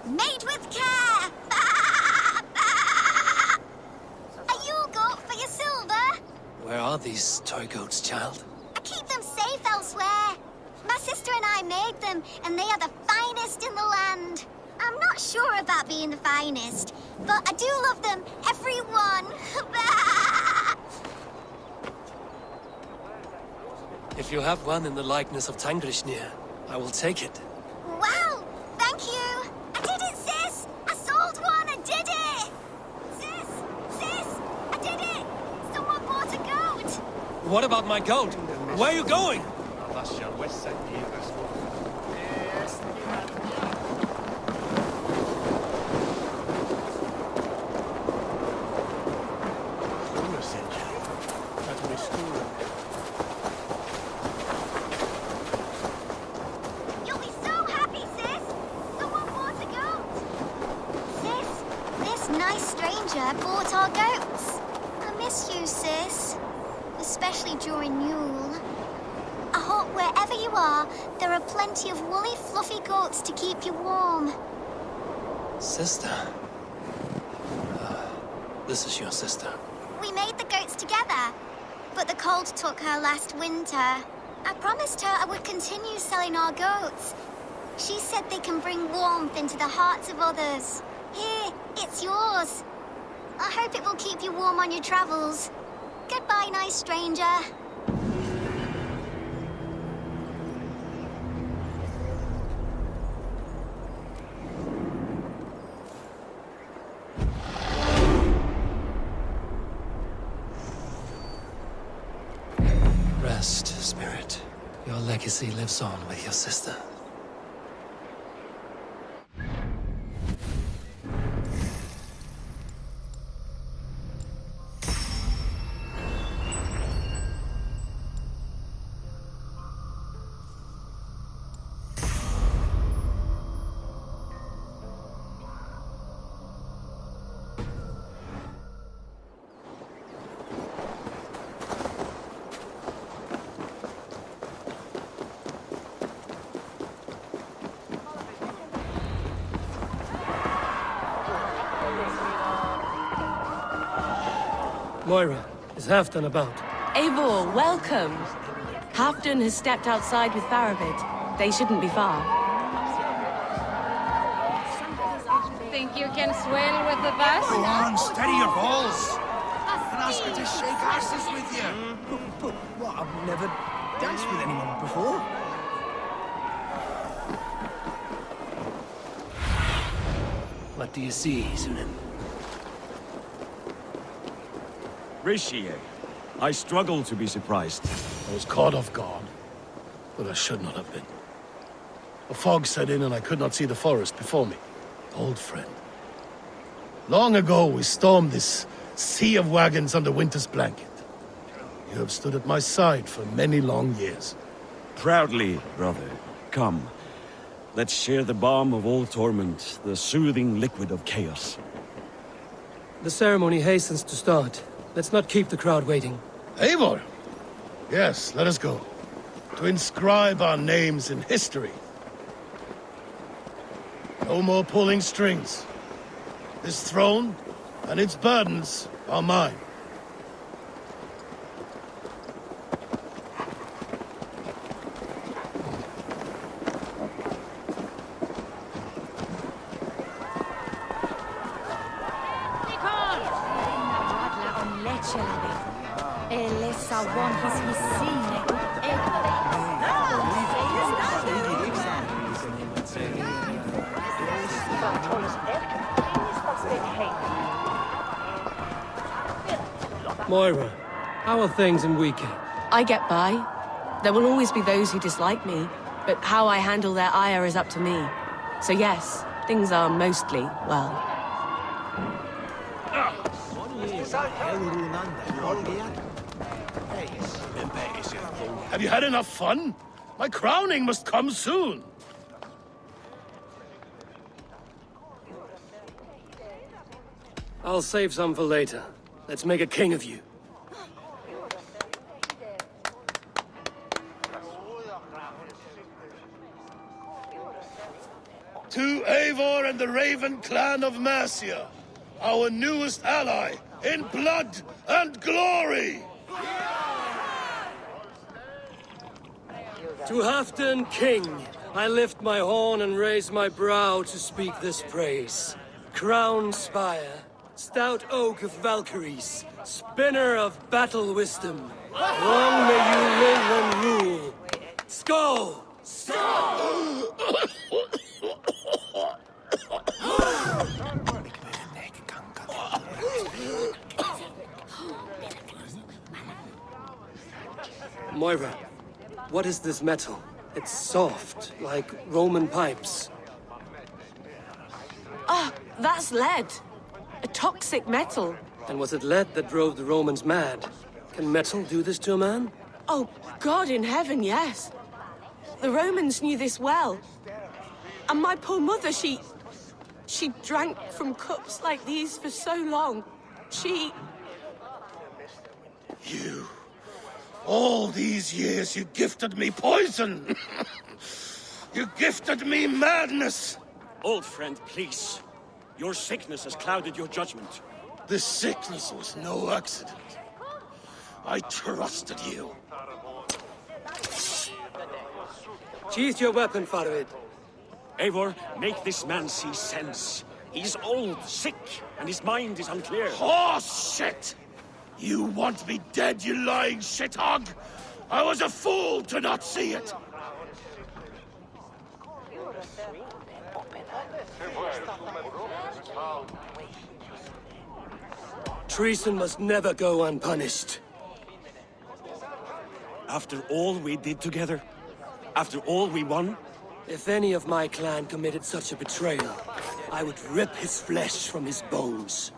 Made with care! A Yule goat for your silver? Where are these toy goats, child? I keep them safe elsewhere. My sister and I made them, and they are the finest in the land. I'm not sure about being the finest, but I do love them, every one. If you have one in the likeness of Tangrishnir, I will take it. Wow, thank you. I did it, sis. I sold one, I did it. Sis, I did it. Someone bought a goat. What about my goat? Where are you going? You'll be so happy, sis. Someone bought a goat. Sis, this nice stranger bought our goats. I miss you, sis. Especially during Yule. I hope wherever you are, there are plenty of woolly, fluffy goats to keep you warm. Sister. This is your sister. We made the goats together, but the cold took her last winter. I promised her I would continue selling our goats. She said they can bring warmth into the hearts of others. Here, it's yours. I hope it will keep you warm on your travels. Goodbye, nice stranger. Rest, spirit. Your legacy lives on with your sister. Moira, is Halfdan about? Eivor, welcome! Halfdan has stepped outside with Faravid. They shouldn't be far. Think you can swim with the best? Go on, steady your balls! And ask her to shake asses with you! But what, I've never danced with anyone before. What do you see, Sunan? Rishi, I struggle to be surprised. I was caught off guard, but I should not have been. A fog set in and I could not see the forest before me. Old friend. Long ago we stormed this sea of wagons under winter's blanket. You have stood at my side for many long years. Proudly, brother. Come. Let's share the balm of all torment, the soothing liquid of chaos. The ceremony hastens to start. Let's not keep the crowd waiting. Eivor! Yes, let us go. To inscribe our names in history. No more pulling strings. This throne and its burdens are mine. Moira, how are things in Viking? I get by. There will always be those who dislike me, but how I handle their ire is up to me. So yes, things are mostly well. Have you had enough fun? My crowning must come soon. I'll save some for later. Let's make a king of you. To Eivor and the Raven clan of Mercia, our newest ally in blood and glory! To Halfdan King, I lift my horn and raise my brow to speak this praise. Crown spire, stout oak of Valkyries, spinner of battle wisdom. Long may you live and rule. Skull! Moira, what is this metal? It's soft, like Roman pipes. Ah, that's lead. A toxic metal. And was it lead that drove the Romans mad? Can metal do this to a man? Oh, God in heaven, yes. The Romans knew this well. And my poor mother, she drank from cups like these for so long. You... All these years you gifted me poison! You gifted me madness! Old friend, please. Your sickness has clouded your judgment. This sickness was no accident. I trusted you. Sheath your weapon, Farid. Eivor, make this man see sense. He's old, sick, and his mind is unclear. Horse shit! You want me dead, you lying shithog? I was a fool to not see it! Treason must never go unpunished. After all we did together? After all we won? If any of my clan committed such a betrayal, I would rip his flesh from his bones.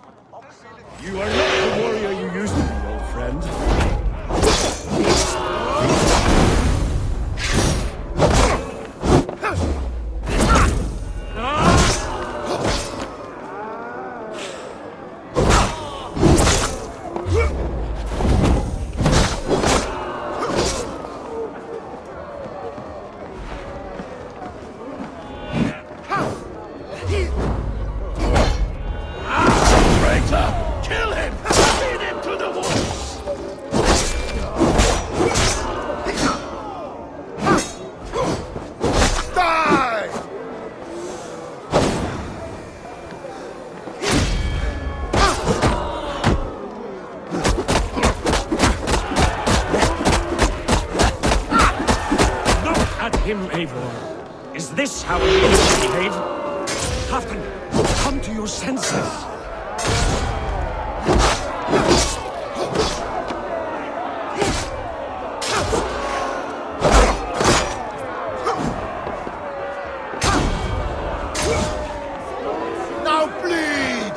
You are not the warrior you used to be, old friend. Him, Eivor. Is this how we behave? Halfdan, come to your senses. Now bleed!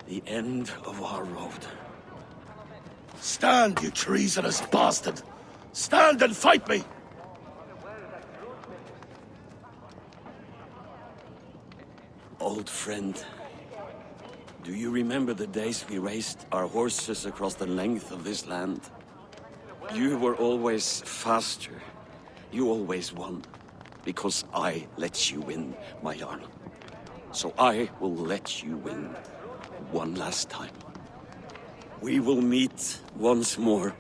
The end of our road. Stand, you treasonous bastard! Stand and fight me! Old friend, do you remember the days we raced our horses across the length of this land? You were always faster. You always won. Because I let you win, my Jarl. So I will let you win one last time. We will meet once more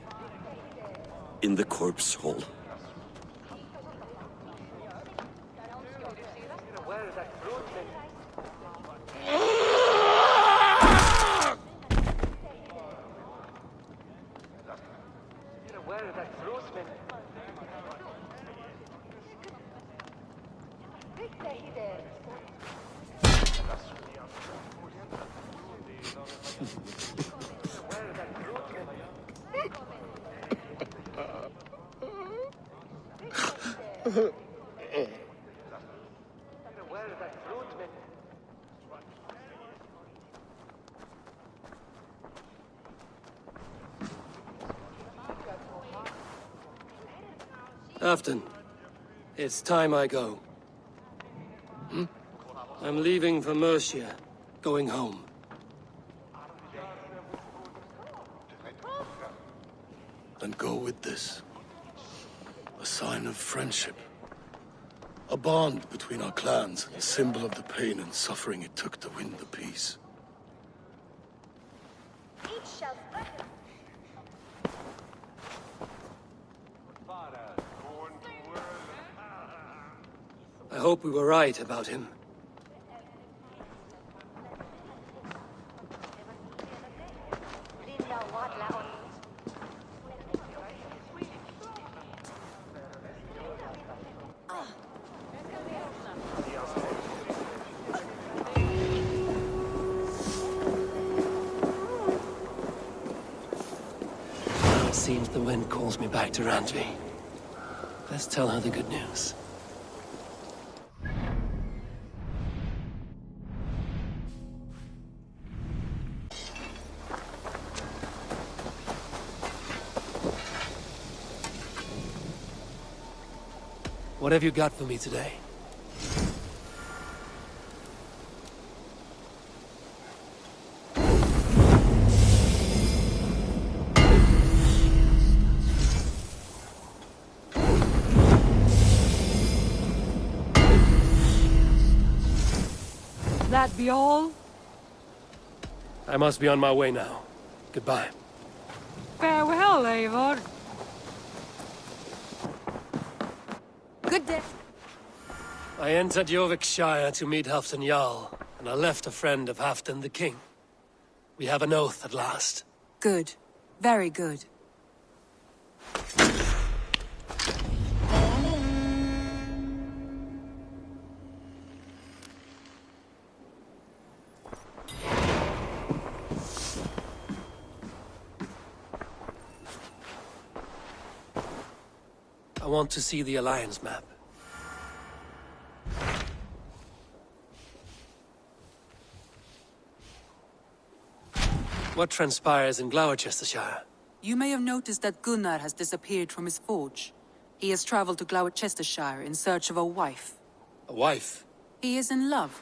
in the corpse hall. Afton, it's time I go. I'm leaving for Mercia, going home. And go with this. A sign of friendship. A bond between our clans, a symbol of the pain and suffering it took to win the peace. I hope we were right about him. It seems the wind calls me back to Randvi. Let's tell her the good news. What have you got for me today? That be all? I must be on my way now. Goodbye. Farewell, Eivor. Good day. I entered Jorvikshire to meet Halfdan Jarl, and I left a friend of Halfdan the King. We have an oath at last. Good. Very good. I want to see the Alliance map. What transpires in Gloucestershire? You may have noticed that Gunnar has disappeared from his forge. He has traveled to Gloucestershire in search of a wife. A wife? He is in love.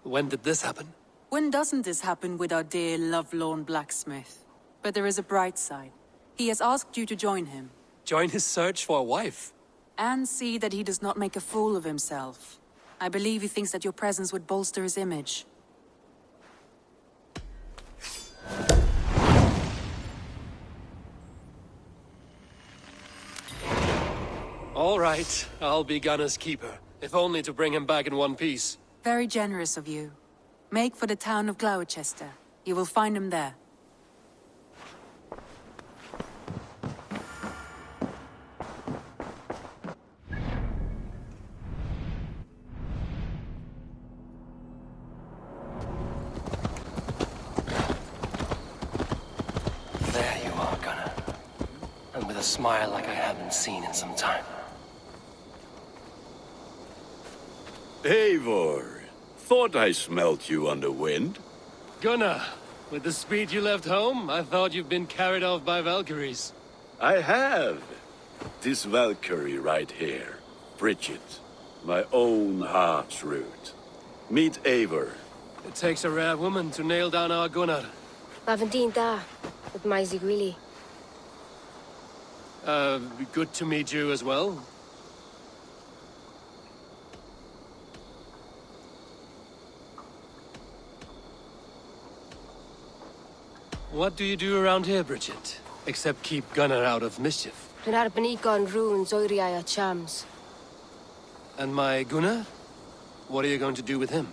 When did this happen? When doesn't this happen with our dear lovelorn blacksmith? But there is a bright side. He has asked you to join him. Join his search for a wife? And see that he does not make a fool of himself. I believe he thinks that your presence would bolster his image. All right, I'll be Gunnar's keeper, if only to bring him back in one piece. Very generous of you. Make for the town of Gloucester. You will find him there. There you are, Gunnar. And with a smile like I haven't seen in some time. Eivor, thought I smelt you on the wind. Gunnar, with the speed you left home, I thought you'd been carried off by Valkyries. I have. This Valkyrie right here, Bridget, my own heart's root. Meet Eivor. It takes a rare woman to nail down our Gunnar. Lavendine da, with my Zigrili. Good to meet you as well. What do you do around here, Bridget? Except keep Gunnar out of mischief. Dwi'n arbenigon rŵn zoiriau a chams. And my Gunnar? What are you going to do with him?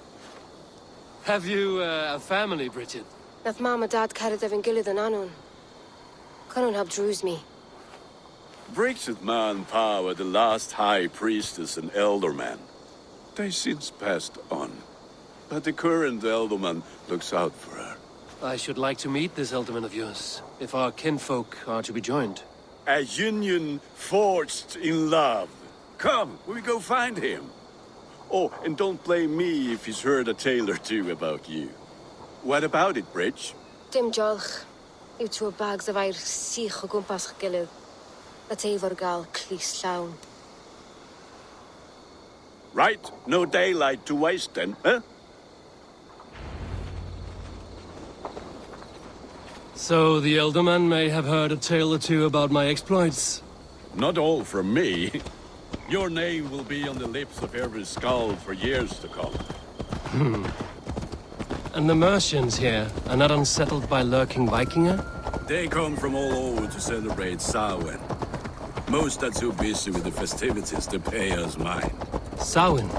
Have you a family, Bridget? Nath mam a dad cared efo'n gilydd yn anwn. Canwn help drws me. Bridget man power the last high priestess and elderman. They since passed on. But the current elderman looks out for her. I should like to meet this elderman of yours, if our kinfolk are to be joined. A union forged in love. Come, we go find him. Oh, and don't blame me if he's heard a tale or two about you. What about it, Bridge? Dim jolch. Yw tŵ bags of air sych o gwmpas ych gilydd. At Eivor gal clís llawn. Right, no daylight to waste then, huh? So the Elderman may have heard a tale or two about my exploits. Not all from me. Your name will be on the lips of every skull for years to come. And the Mercians here are not unsettled by lurking Vikinger? They come from all over to celebrate Samhain. Most are too busy with the festivities to pay us mind. Samhain?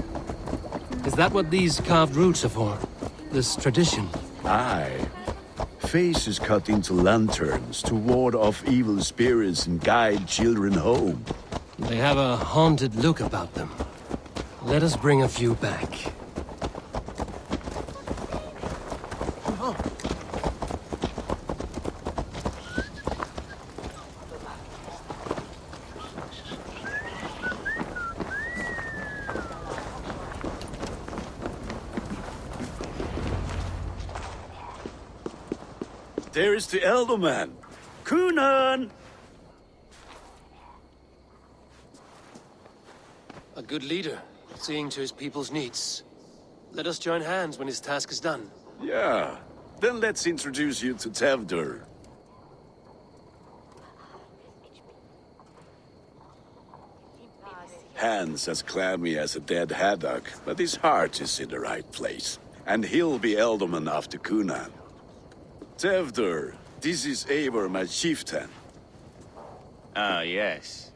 Is that what these carved roots are for? This tradition? Aye. Faces cut into lanterns to ward off evil spirits and guide children home. They have a haunted look about them. Let us bring a few back. There is the Elderman. Kunan! A good leader, seeing to his people's needs. Let us join hands when his task is done. Yeah. Then let's introduce you to Tevdur. Hands as clammy as a dead haddock, but his heart is in the right place. And he'll be Elderman after Kunan. Tevdur, this is Eivor, my chieftain. Ah, yes.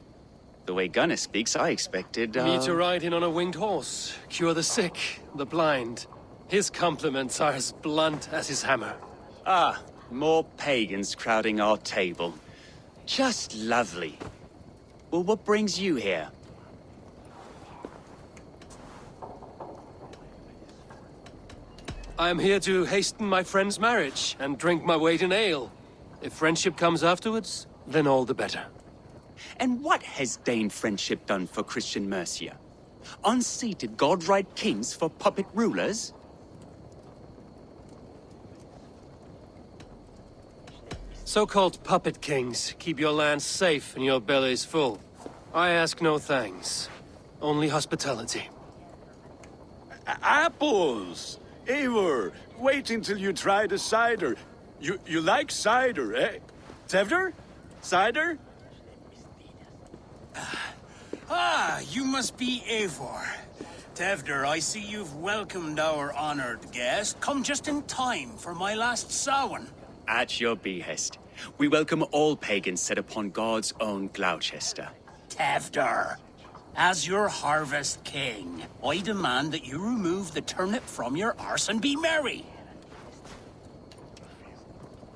The way Gunnar speaks, I expected, Me to ride in on a winged horse, cure the sick, the blind. His compliments are as blunt as his hammer. Ah, more pagans crowding our table. Just lovely. Well, what brings you here? I am here to hasten my friend's marriage and drink my weight in ale. If friendship comes afterwards, then all the better. And what has Dane friendship done for Christian Mercia? Unseated godright kings for puppet rulers? So-called puppet kings keep your lands safe and your bellies full. I ask no thanks, only hospitality. Apples! Eivor, wait until you try the cider. You like cider, eh? Tevdur? Cider? Ah, you must be Eivor. Tevdur, I see you've welcomed our honored guest. Come just in time for my last Samhain. At your behest. We welcome all pagans set upon God's own Gloucester. Tevdur, as your harvest king, I demand that you remove the turnip from your arse and be merry.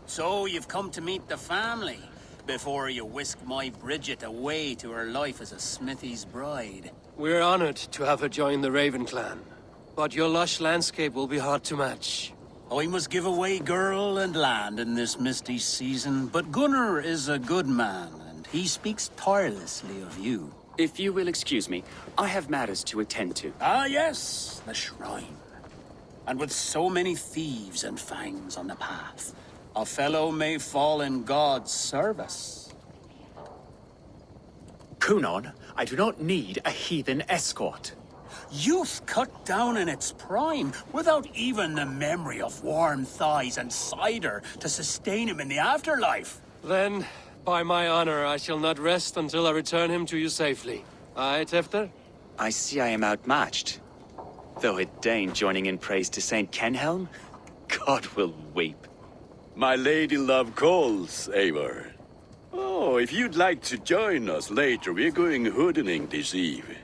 So you've come to meet the family, before you whisk my Bridget away to her life as a smithy's bride. We're honored to have her join the Raven clan, but your lush landscape will be hard to match. I must give away girl and land in this misty season, but Gunnar is a good man, and he speaks tirelessly of you. If you will excuse me, I have matters to attend to. Ah, yes, the shrine. And with so many thieves and fangs on the path, a fellow may fall in God's service. Kunan, I do not need a heathen escort. Youth cut down in its prime, without even the memory of warm thighs and cider to sustain him in the afterlife. Then, by my honor, I shall not rest until I return him to you safely. Aye, Tefter? I see I am outmatched. Though a Dane joining in praise to Saint Kenhelm, God will weep. My lady love calls, Eivor. Oh, if you'd like to join us later, we're going hoodening this eve.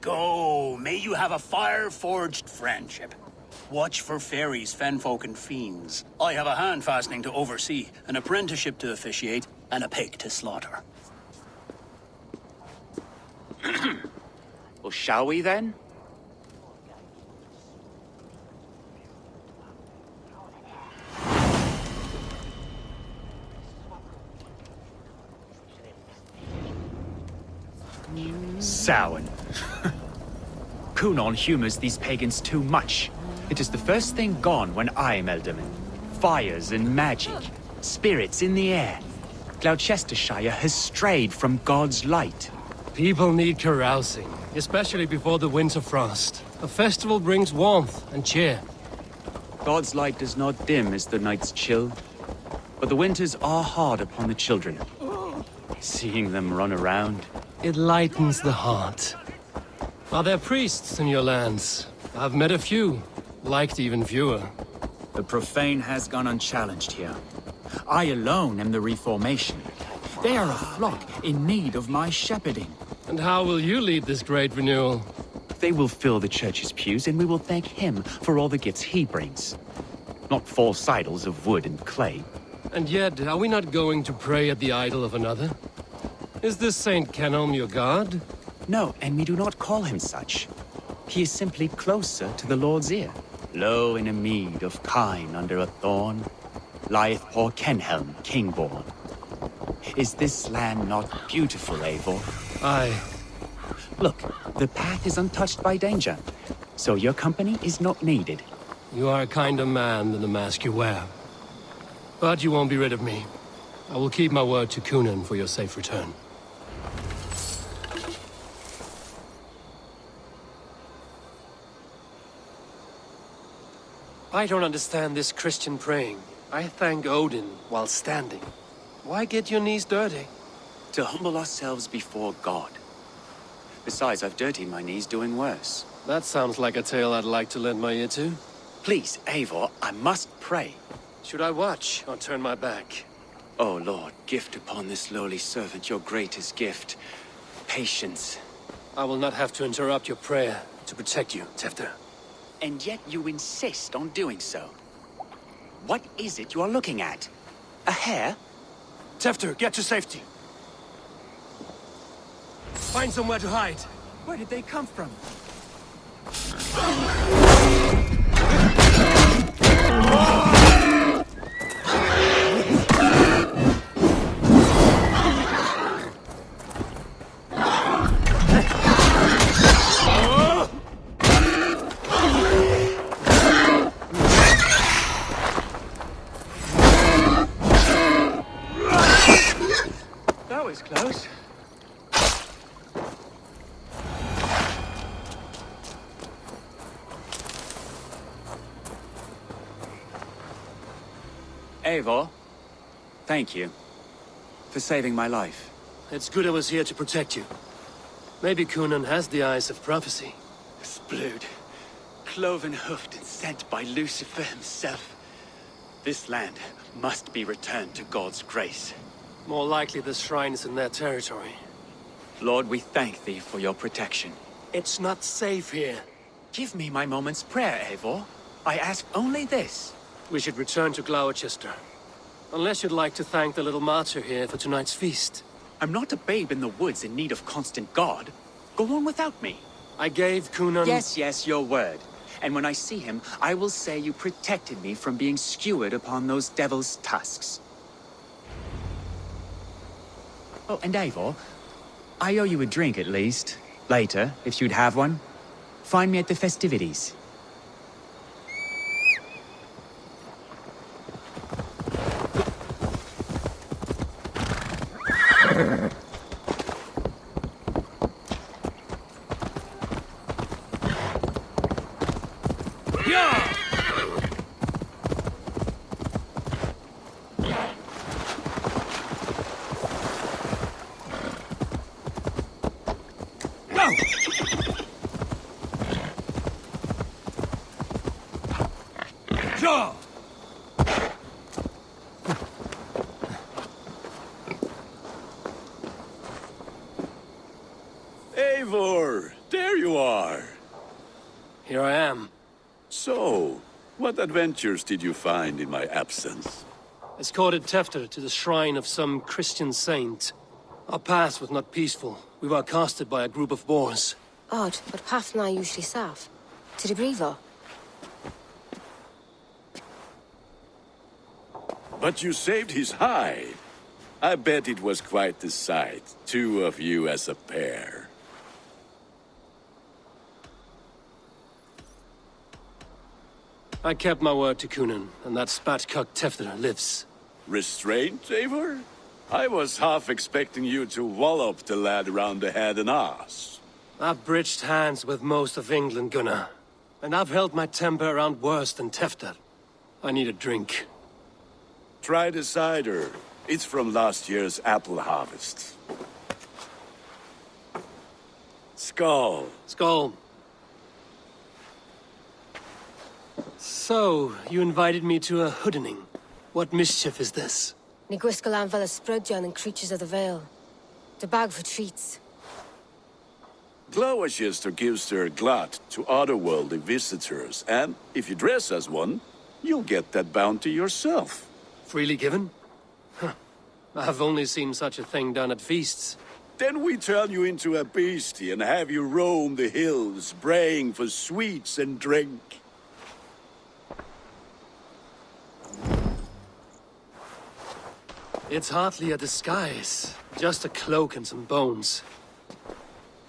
Go, may you have a fire-forged friendship. Watch for fairies, fenfolk, and fiends. I have a hand fastening to oversee, an apprenticeship to officiate, and a pig to slaughter. Well, shall we then? Samhain. Kunan humors these pagans too much. It is the first thing gone when I am Elderman. Fires and magic. Spirits in the air. Gloucestershire has strayed from God's light. People need carousing, especially before the winter frost. A festival brings warmth and cheer. God's light does not dim as the nights chill, but the winters are hard upon the children. Seeing them run around, It lightens the heart. Are there priests in your lands? I've met a few, liked even fewer. the profane has gone unchallenged here. I alone am the reformation. They are a flock in need of my shepherding. And how will you lead this great renewal? They will fill the church's pews, and we will thank him for all the gifts he brings. Not false idols of wood and clay. And yet, are we not going to pray at the idol of another? Is this Saint Canom your god? No, and we do not call him such. He is simply closer to the Lord's ear. Low in a mead of kine under a thorn, lieth poor Kenhelm, king-born. Is this land not beautiful, Eivor? Aye. Look, the path is untouched by danger, so your company is not needed. You are a kinder man than the mask you wear. But you won't be rid of me. I will keep my word to Cunan for your safe return. I don't understand this Christian praying. I thank Odin while standing. Why get your knees dirty? To humble ourselves before God. Besides, I've dirtied my knees doing worse. That sounds like a tale I'd like to lend my ear to. Please, Eivor, I must pray. Should I watch or turn my back? Oh Lord, gift upon this lowly servant your greatest gift. Patience. I will not have to interrupt your prayer to protect you, Tefter. And yet you insist on doing so. What is it you are looking at? A hare? Tefter, get to safety. Find somewhere to hide. Where did they come from? That was close. Eivor, thank you for saving my life. It's good I was here to protect you. Maybe Cunan has the eyes of prophecy. This blood, cloven-hoofed and sent by Lucifer himself. This land must be returned to God's grace. More likely the shrine is in their territory. Lord, we thank thee for your protection. It's not safe here. Give me my moment's prayer, Eivor. I ask only this. We should return to Gloucester. Unless you'd like to thank the little martyr here for tonight's feast. I'm not a babe in the woods in need of constant guard. Go on without me. I gave Cunan... Yes, your word. And when I see him, I will say you protected me from being skewered upon those devil's tusks. Oh, and Eivor, I owe you a drink at least. Later, if you'd have one. Find me at the festivities. Eivor, there you are. Here I am. So, what adventures did you find in my absence? Escorted Tefter to the shrine of some Christian saint. Our path was not peaceful. We were accosted by a group of boars. Odd, but path na usually safe. To the Brevo. But you saved his hide. I bet it was quite the sight, two of you as a pair. I kept my word to Cunan, and that spat-cuck Tefter lives. Restraint, Eivor? I was half expecting you to wallop the lad around the head and ass. I've bridged hands with most of England, Gunnar. And I've held my temper around worse than Tefter. I need a drink. Try the cider. It's from last year's apple harvest. Skull. Skull. So, you invited me to a hoodening. What mischief is this? Ní gwisgo an fel ysbrydion and creatures of the Vale. The bag for treats. Glowachester gives their glut to otherworldly visitors, and if you dress as one, you'll get that bounty yourself. Freely given? Huh. I've only seen such a thing done at feasts. Then we turn you into a beastie and have you roam the hills, braying for sweets and drink. It's hardly a disguise. Just a cloak and some bones.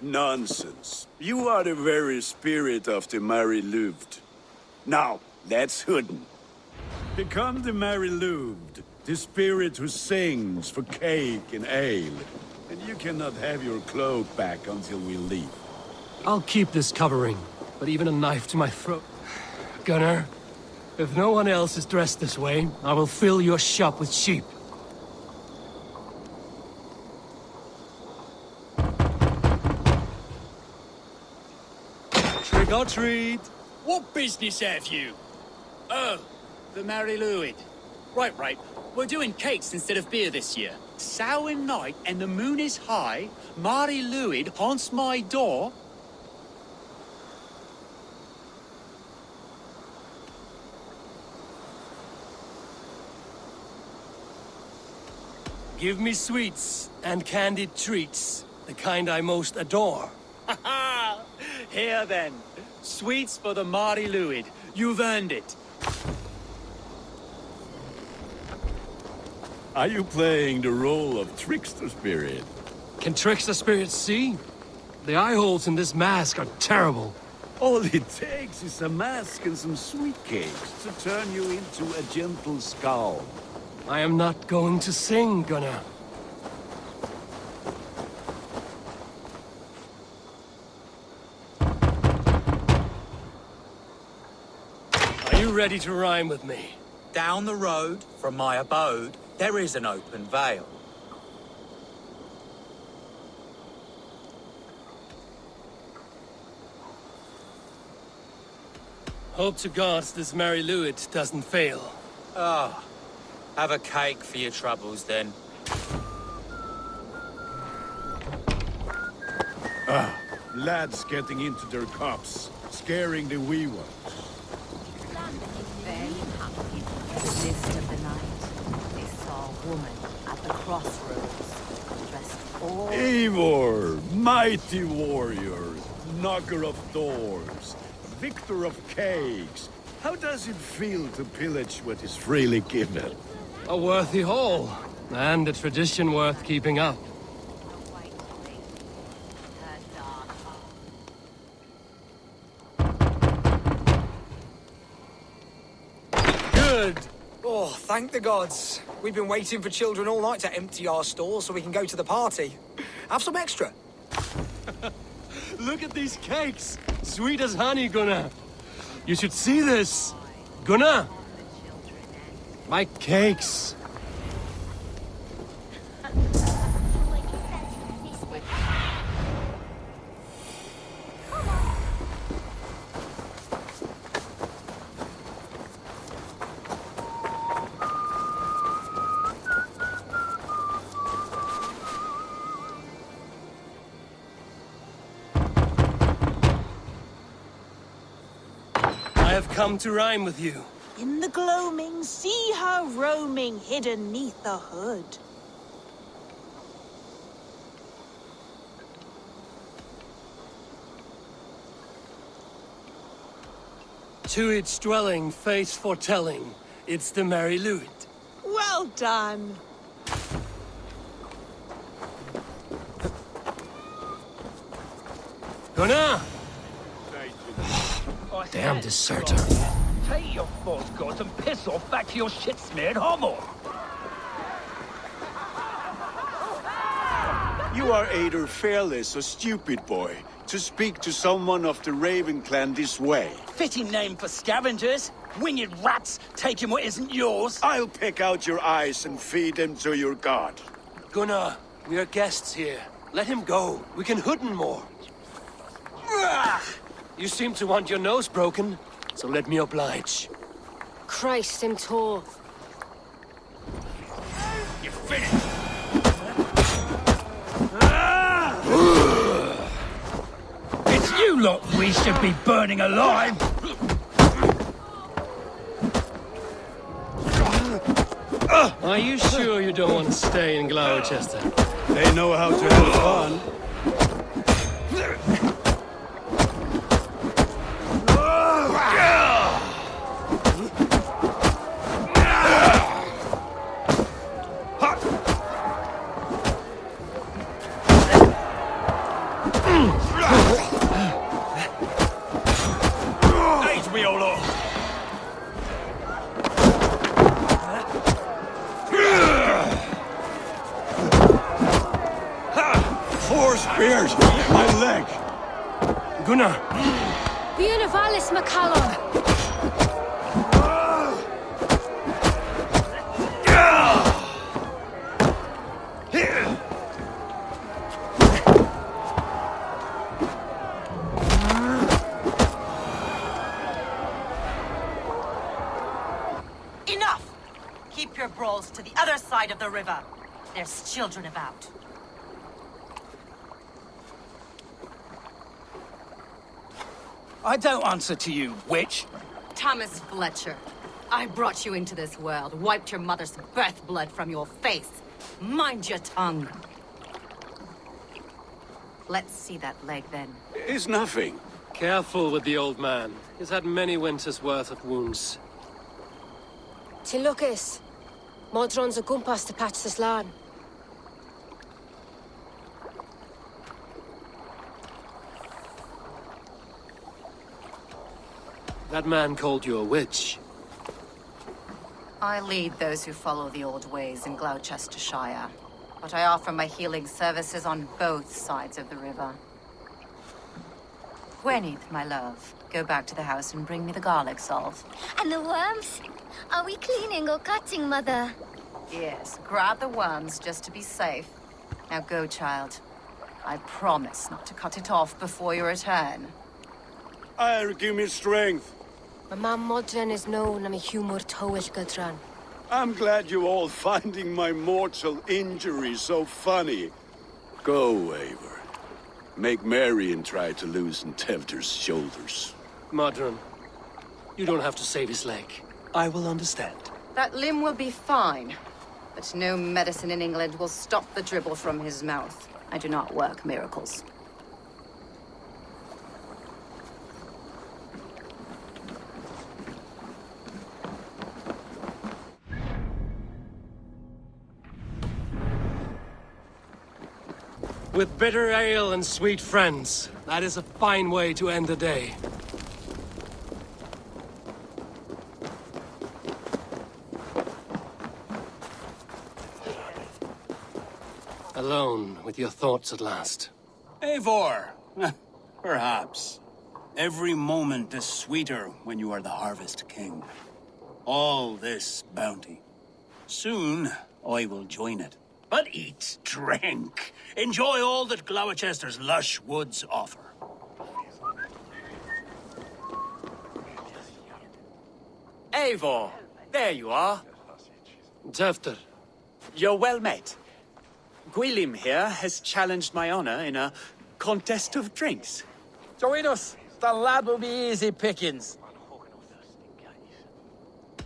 Nonsense. You are the very spirit of the Mary Louved. Now, let's hooden. Become the Mary Louved, the spirit who sings for cake and ale. And you cannot have your cloak back until we leave. I'll keep this covering, but even a knife to my throat. Gunnar, if no one else is dressed this way, I will fill your shop with sheep. Trick or treat! What business have you? Oh, the Mary Louid. Right. We're doing cakes instead of beer this year. Samhain night and the moon is high. Mary Louid haunts my door. Give me sweets and candied treats, the kind I most adore. Ha ha! Here then. Sweets for the Mary Louid. You've earned it. Are you playing the role of trickster spirit? Can trickster spirits see? The eye holes in this mask are terrible. All it takes is a mask and some sweet cakes to turn you into a gentle skull. I am not going to sing, Gunnar. Are you ready to rhyme with me? Down the road from my abode, there is an open vale. Hope to gods this Mary Louid doesn't fail. Ah, have a cake for your troubles then. Lads getting into their cups, scaring the wee ones. Very happy. In the mist of the night, they saw a woman at the crossroads, dressed all... Eivor, mighty warrior, knocker of doors, victor of cakes. How does it feel to pillage what is freely given? A worthy haul, and a tradition worth keeping up. Good! Oh, thank the gods. We've been waiting for children all night to empty our stores so we can go to the party. Have some extra. Look at these cakes! Sweet as honey, Gunnar. You should see this. Gunnar! My cakes. I have come to rhyme with you. In the gloaming, see her roaming, hidden neath the hood. To each dwelling, face foretelling, it's the Mary Louid. Well done. Gunnar! Damn deserter. Take your false gods and piss off back to your shit-smeared hovel! You are either fearless or stupid, boy, to speak to someone of the Raven clan this way. Fitting name for scavengers. Winged rats taking what isn't yours. I'll pick out your eyes and feed them to your god. Gunnar, we are guests here. Let him go. We can hooden more. You seem to want your nose broken, so let me oblige. Christ, him tall. You finished. It's you lot we should be burning alive. Are you sure you don't want to stay in Gloucester? They know how to have fun. Aid me, O Lord. Four spears! My leg! Gunnar! Bienavalis McCallum! Enough! Keep your brawls to the other side of the river. There's children about. I don't answer to you, witch. Thomas Fletcher, I brought you into this world, wiped your mother's birth blood from your face. Mind your tongue. Let's see that leg then. It's nothing. Careful with the old man. He's had many winters' worth of wounds. Tilukis. Modron's a gumpas to patch this land. That man called you a witch. I lead those who follow the old ways in Gloucestershire, but I offer my healing services on both sides of the river. Gwyneth, my love, go back to the house and bring me the garlic salt. And the worms? Are we cleaning or cutting, Mother? Yes, grab the worms just to be safe. Now go, child. I promise not to cut it off before you return. I'll give me strength. My mam Modron is known I'm a humor towish gadran. I'm glad you all finding my mortal injury so funny. Go, Eivor. Make merry and try to loosen Tevder's shoulders. Modron, you don't have to save his leg. I will understand. That limb will be fine, but no medicine in England will stop the dribble from his mouth. I do not work miracles. With bitter ale and sweet friends, that is a fine way to end the day. Alone with your thoughts at last. Eivor. Perhaps. Every moment is sweeter when you are the Harvest King. All this bounty. Soon, I will join it. But eat, drink, enjoy all that Gloucester's lush woods offer. Eivor, there you are. Tevder. You're well met. Gwilym here has challenged my honor in a contest of drinks. Join us. The lad will be easy pickings.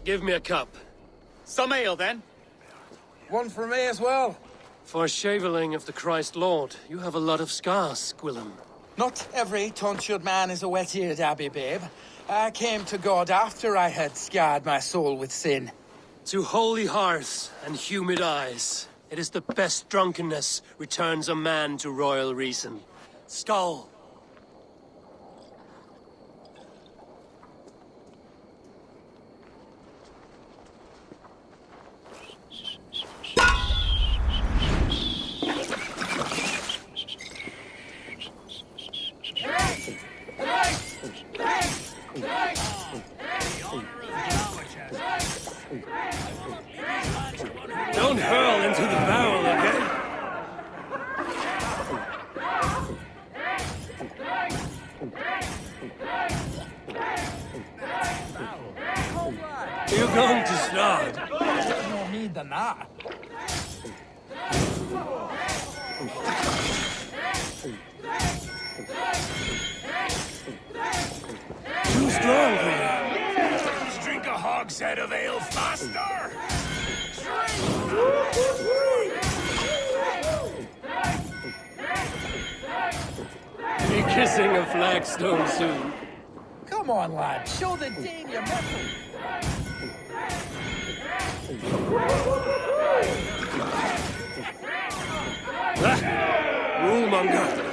Give me a cup. Some ale, then. One for me as well. For shaveling of the Christ Lord, you have a lot of scars, Gwilym. Not every tonsured man is a wet-eared Abbey, babe. I came to God after I had scarred my soul with sin. To holy hearths and humid eyes, it is the best drunkenness returns a man to royal reason. Skull. going to start. More need than that. Too strong for you. Let's drink a hogshead of ale faster! Be kissing a flagstone soon. Come on, lad. Show the Dane your mettle. Rulemonger.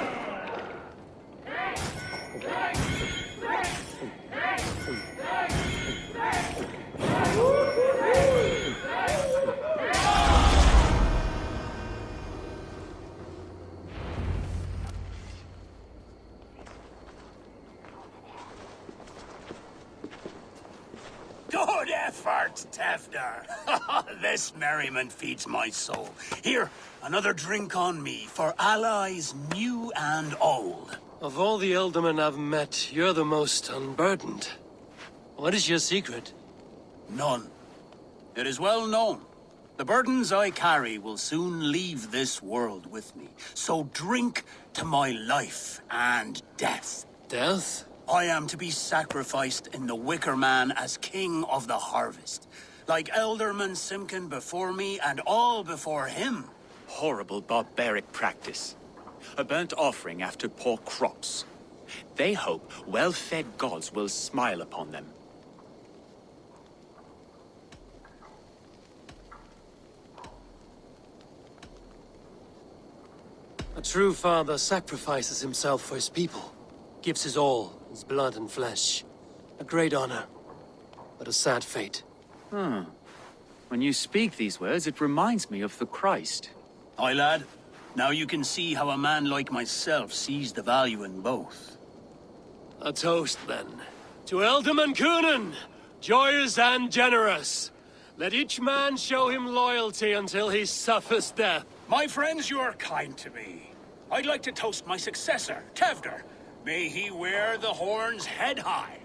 Good effort, Tefder. This merriment feeds my soul. Here, another drink on me for allies new and old. Of all the ealdormen I've met, you're the most unburdened. What is your secret? None. It is well known. The burdens I carry will soon leave this world with me. So drink to my life and death. Death? I am to be sacrificed in the Wicker Man as king of the harvest. Like Elderman Simkin before me and all before him. Horrible barbaric practice. A burnt offering after poor crops. They hope well-fed gods will smile upon them. A true father sacrifices himself for his people. Gives his all, his blood and flesh. A great honor, but a sad fate. When you speak these words, it reminds me of the Christ. Aye, lad. Now you can see how a man like myself sees the value in both. A toast, then. To Ealdorman Coonan, joyous and generous. Let each man show him loyalty until he suffers death. My friends, you are kind to me. I'd like to toast my successor, Tefder. May he wear the horns head high.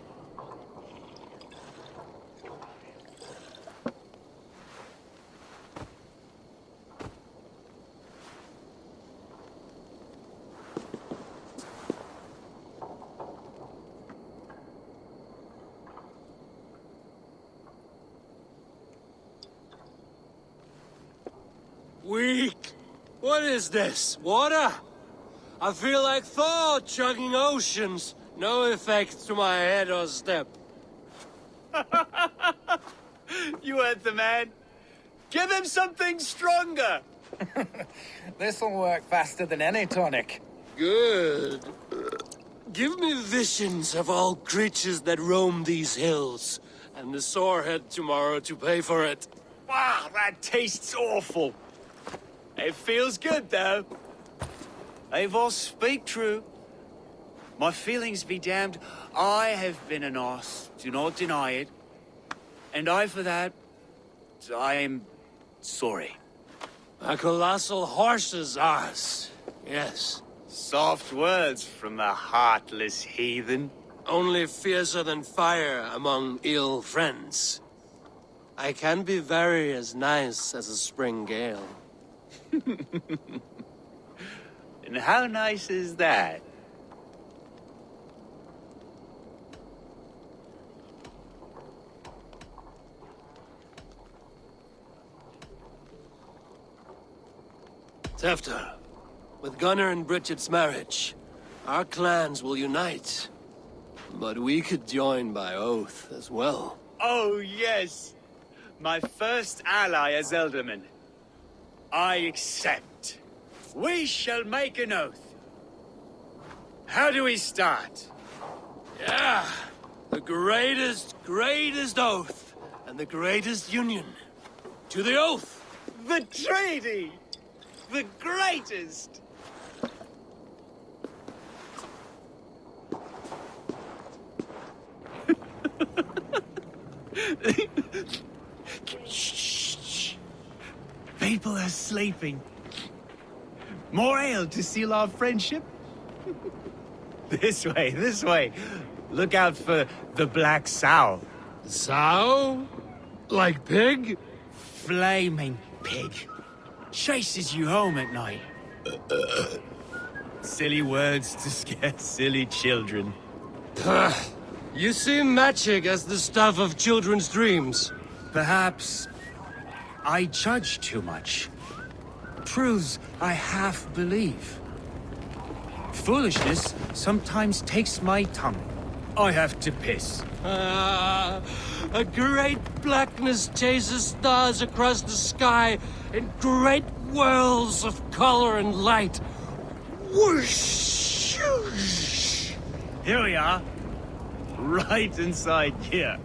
Weak. What is this? Water? I feel like Thor chugging oceans. No effect to my head or step. You heard the man. Give him something stronger. This'll work faster than any tonic. Good. Give me visions of all creatures that roam these hills, and the sorehead tomorrow to pay for it. Wow, that tastes awful. It feels good, though. Eivor, speak true. My feelings be damned. I have been a Norse, do not deny it. And I, for that, I am sorry. A colossal horse's arse, yes. Soft words from the heartless heathen. Only fiercer than fire among ill friends. I can be very as nice as a spring gale. And how nice is that? Tefter, with Gunnar and Bridget's marriage, our clans will unite. But we could join by oath as well. Oh, yes. My first ally as Ealdorman. I accept. We shall make an oath. How do we start? Yeah, the greatest oath, and the greatest union. To the oath! The treaty! The greatest! Shh. People are sleeping. More ale to seal our friendship? This way, this way. Look out for the black sow. Sow? Like pig? Flaming pig. Chases you home at night. Silly words to scare silly children. You see magic as the stuff of children's dreams. Perhaps I judge too much. Truths I half believe. Foolishness sometimes takes my tongue. I have to piss. A great blackness chases stars across the sky in great whirls of color and light. Whoosh! Here we are. Right inside here.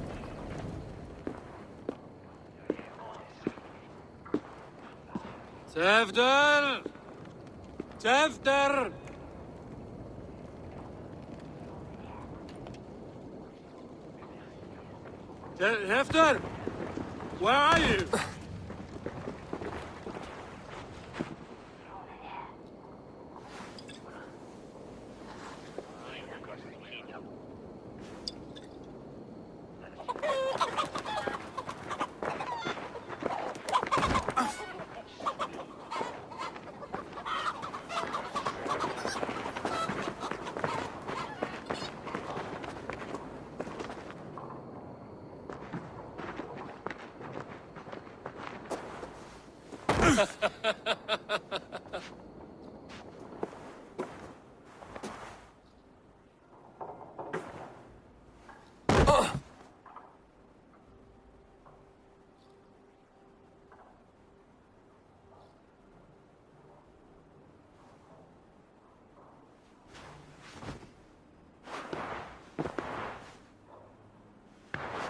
Tevder! Tevder! Tevder! Where are you?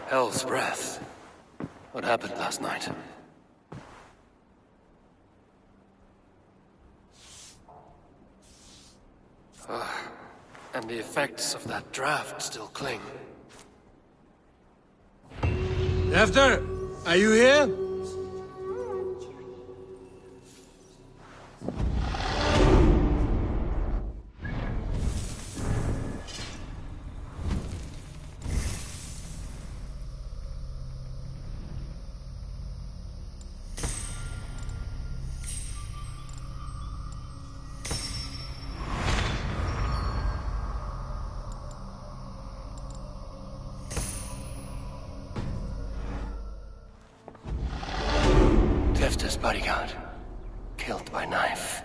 Hell's breath. What happened last night? And the effects of that draft still cling. Tevder, are you here? Tefter's bodyguard, killed by knife.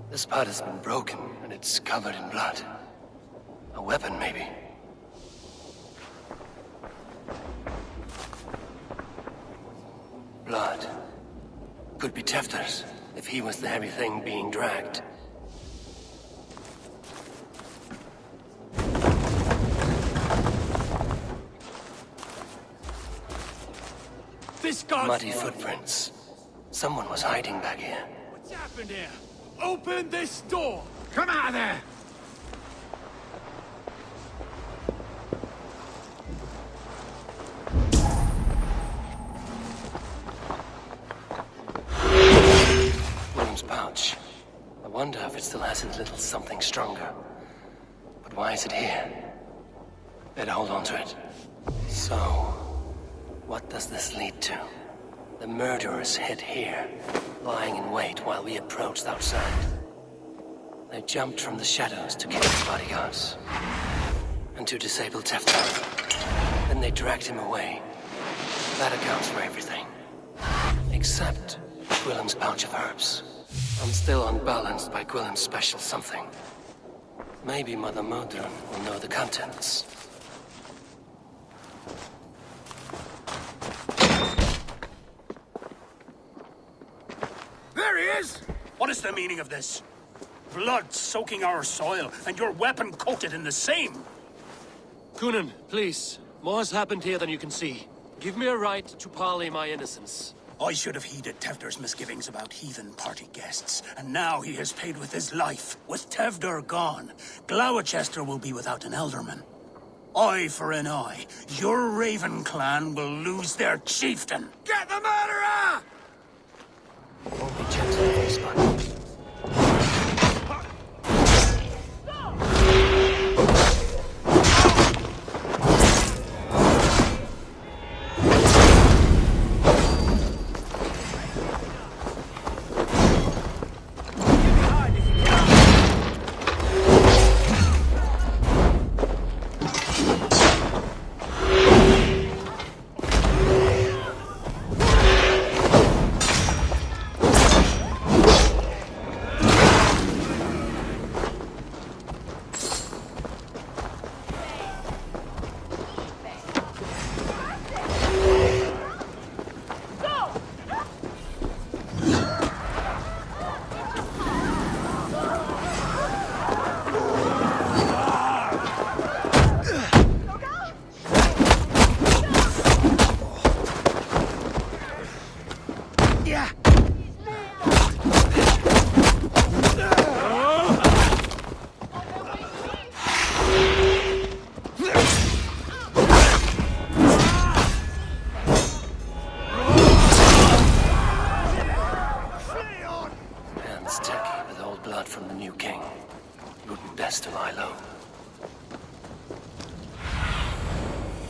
This part has been broken, and it's covered in blood. A weapon, maybe. Blood. Could be Tefter's, if he was the heavy thing being dragged. This guy's... Muddy footprints. Someone was hiding back here. What's happened here? Open this door! Come out of there! William's pouch. I wonder if it still has his little something stronger. But why is it here? Better hold on to it. So, what does this lead to? The murderers hid here, lying in wait while we approached outside. They jumped from the shadows to kill his bodyguards. And to disable Tefter. Then they dragged him away. That accounts for everything. Except Gwillem's pouch of herbs. I'm still unbalanced by Gwillem's special something. Maybe Mother Modron will know the contents. There he is! What is the meaning of this? Blood soaking our soil, and your weapon coated in the same! Kunin, please. More has happened here than you can see. Give me a right to parley my innocence. I should have heeded Tevder's misgivings about heathen party guests, and now he has paid with his life. With Tevder gone, Gloucester will be without an elderman. Eye for an eye. Your Raven clan will lose their chieftain. Get the murderer! Won't be gentle with this one.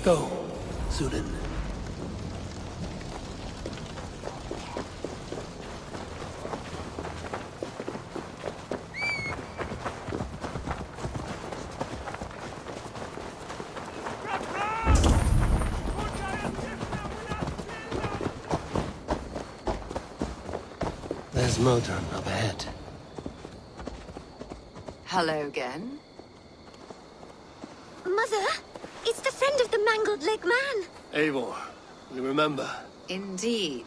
Go, Sudan. There's Modron up ahead. Hello again. Mother, it's the friend of the mangled leg man. Eivor, you remember? Indeed.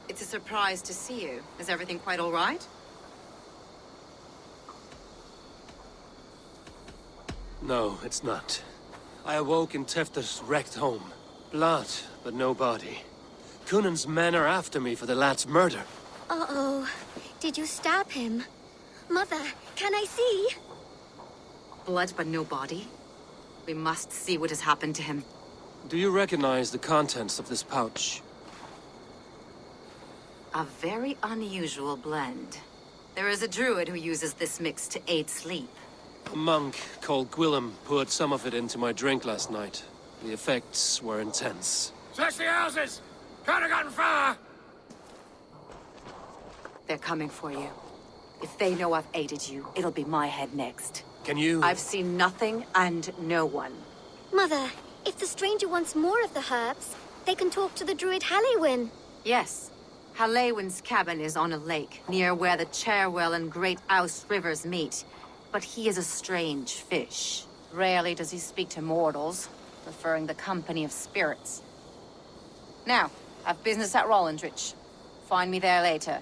It's a surprise to see you. Is everything quite all right? No, it's not. I awoke in Tefter's wrecked home. Blood, but no body. Cunan's men are after me for the lad's murder. Uh-oh. Did you stab him? Mother, can I see? Blood but no body? We must see what has happened to him. Do you recognize the contents of this pouch? A very unusual blend. There is a druid who uses this mix to aid sleep. A monk called Gwillem poured some of it into my drink last night. The effects were intense. Search the houses! Can't have gotten far! They're coming for you. If they know I've aided you, it'll be my head next. Can you... I've seen nothing and no one. Mother, if the stranger wants more of the herbs, they can talk to the druid Halewyn. Yes. Halewyn's cabin is on a lake, near where the Cherwell and Great Ouse rivers meet. But he is a strange fish. Rarely does he speak to mortals, preferring the company of spirits. Now, I've business at Rollindrich. Find me there later.